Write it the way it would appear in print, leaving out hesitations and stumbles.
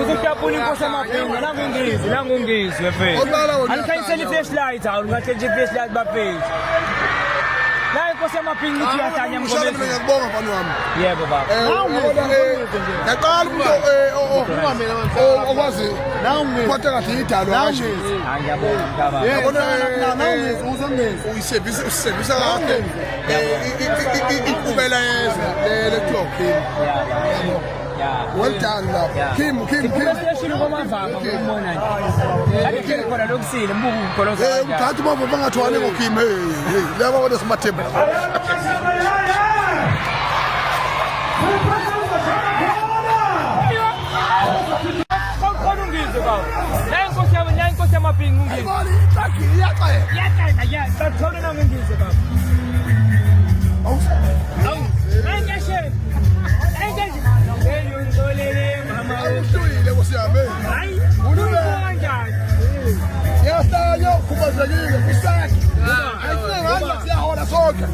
Uzutapuni inkosi yamapinga nangungizwe mfethu. Alikhanyisela i-flashlight awungathenje i-flashlight bafethu. La inkosi yamapinga ithi yahlanya mngomeni. Ngiyabonga mfana wami. Yebo baba. Yaqala umuntu okwazi kodwa kathi idalo kanje. Ngiyabonga baba. Yabona uyisebenzisa kahle. Ikubela yezwe le clock. Yeah. Well done lapha. Kim. Station komavanga umbona nje. Akekho khona lokusile mbuku ukholonza. Uthatha mama bangathwali ngoKim. Hey, laba kodwa simathemba. Ngizwe baba. La inkosi yamapinga ungizwe. Imali itakhi iyaxela. Yeah, bathole nangungizwe baba. Awu. Engesheni. Uyile kusiyame. Hayi, kanjani? Siyahlanya ukhubazekile kusakhe. Ayisinganga siyahola sonke.